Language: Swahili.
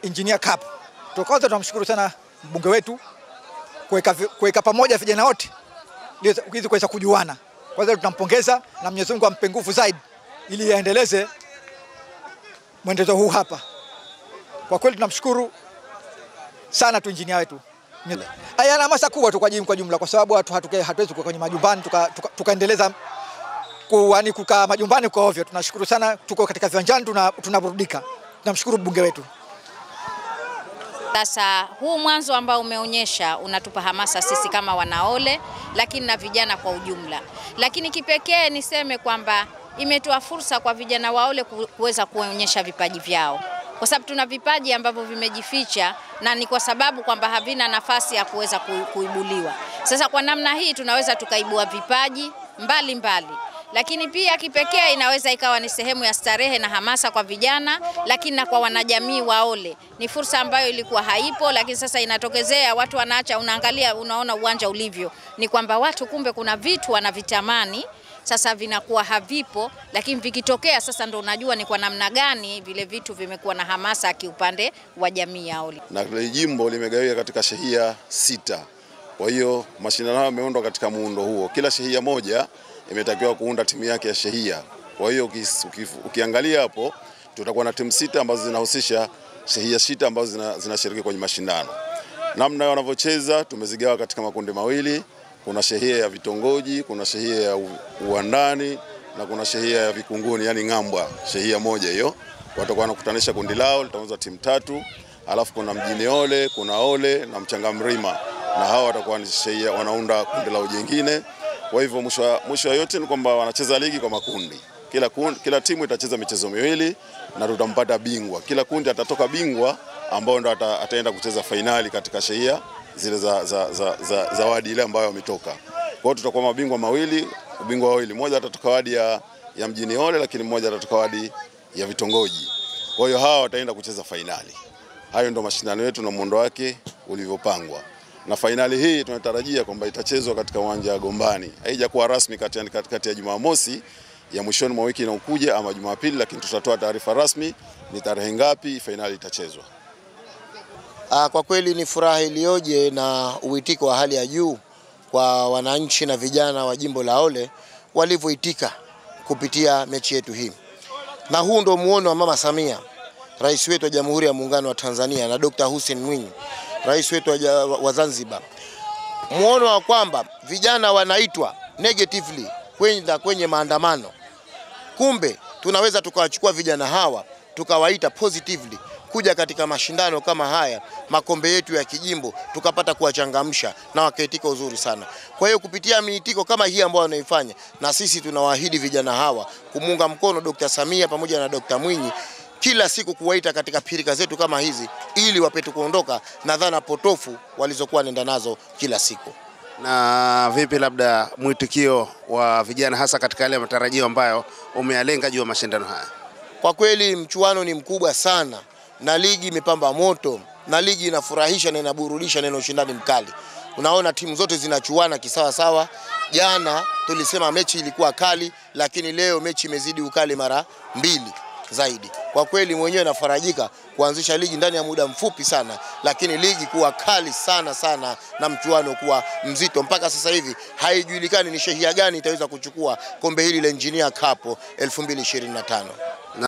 Engineer Cup. Kwanza tunamshukuru sana mbunge wetu kuweka pamoja vijana wote ili kuweza kujuana. Kwanza tunampongeza na Mwenyezi Mungu ampe nguvu zaidi ili aendeleze mwendezo huu hapa. Kwa kweli tunamshukuru sana tu engineer wetu. Hayana hamasa kubwa tu kwa jumla, kwa sababu hatuwezi kukaa kwenye majumbani tukaendeleza kukaa majumbani kwa ovyo. Tunashukuru sana, tuko katika viwanjani tunaburudika. Tunamshukuru mbunge wetu. Sasa huu mwanzo ambao umeonyesha unatupa hamasa sisi kama wanaole, lakini na vijana kwa ujumla. Lakini kipekee niseme kwamba imetoa fursa kwa vijana waole kuweza kuonyesha vipaji vyao. Kwa sababu tuna vipaji ambavyo vimejificha na ni kwa sababu kwamba havina nafasi ya kuweza kuibuliwa. Sasa kwa namna hii tunaweza tukaibua vipaji mbalimbali. Lakini pia kipekee inaweza ikawa ni sehemu ya starehe na hamasa kwa vijana, lakini na kwa wanajamii waole. Ni fursa ambayo ilikuwa haipo, lakini sasa inatokezea, watu wanaacha, unaangalia, unaona uwanja ulivyo. Ni kwamba watu kumbe kuna vitu wanavitamani, sasa vinakuwa havipo, lakini vikitokea sasa ndo unajua ni kwa namna gani vile vitu vimekuwa na hamasa kiupande wa jamii ya ole. Na jimbo limegawika katika shehia 6. Kwa hiyo mashindano hayo yameundwa katika muundo huo. Kila shehia moja imetakiwa kuunda timu yake ya shehia. Kwa hiyo ukiangalia hapo tutakuwa na timu 6 ambazo zinahusisha shehia 6 ambazo zinashiriki kwenye mashindano. Namna wanavyocheza tumezigawa katika makundi mawili. Kuna shehia ya vitongoji, kuna shehia ya uwandani na kuna shehia ya vikunguni, yani ng'ambwa, shehia moja hiyo. Watakuwa wanakutanisha kundi lao, litaanza timu 3, alafu kuna mjini ole, kuna ole na mchanga mrima. Na hao watakuwa ni shehia wanaunda kundi lao jingine. Kwa hivyo mwisho yote ni kwamba wanacheza ligi kwa makundi. Kila timu itacheza michezo miwili na tutampata bingwa. Kila kundi atatoka bingwa ambao ndo ataenda kucheza fainali katika shehia zile za wadi ile ambayo wametoka. Kwa hiyo tutakuwa mabingwa wawili. Mmoja atatoka wadi ya mjini ole, lakini mmoja atatoka wadi ya vitongoji. Kwa hiyo hawa wataenda kucheza fainali. Hayo ndo mashindano yetu na muundo wake ulivyopangwa. Na fainali hii tunatarajia kwamba itachezwa katika uwanja wa Gombani. Haijakuwa rasmi kati ya Jumamosi ya mwishoni mwa wiki inayokuja ama Jumapili, lakini tutatoa taarifa rasmi ni tarehe ngapi fainali itachezwa. Kwa kweli ni furaha iliyoje na uitiko wa hali ya juu kwa wananchi na vijana wa jimbo la Ole walivyoitika kupitia mechi yetu hii. Na huu ndo muono wa Mama Samia, Rais wetu wa Jamhuri ya Muungano wa Tanzania, na Dr. Hussein Mwinyi, Rais wetu wa Zanzibar. Muono wa kwamba vijana wanaitwa negatively kwenye maandamano. Kumbe tunaweza tukawachukua vijana hawa tukawaita positively kuja katika mashindano kama haya, makombe yetu ya kijimbo, tukapata kuwachangamsha na wakaitika uzuri sana. Kwa hiyo kupitia miitiko kama hii ambayo wanaifanya, na sisi tunawaahidi vijana hawa kumunga mkono Dr. Samia pamoja na Dr. Mwinyi kila siku kuwaita katika pirika zetu kama hizi ili wapate kuondoka na dhana potofu walizokuwa nenda nazo kila siku. Na vipi labda mwitikio wa vijana hasa katika yale matarajio ambayo umealenga juu ya mashindano haya? Kwa kweli mchuano ni mkubwa sana na ligi imepamba moto na ligi inafurahisha na inaburudisha na ina ushindani mkali. Unaona timu zote zinachuana kisawa sawa. Jana tulisema mechi ilikuwa kali, lakini leo mechi imezidi ukali mara 2 zaidi. Kwa kweli mwenyewe nafarajika kuanzisha ligi ndani ya muda mfupi sana, lakini ligi kuwa kali sana na mchuano kuwa mzito. Mpaka sasa hivi haijulikani ni shehia gani itaweza kuchukua kombe hili la Engineer Cup 2025.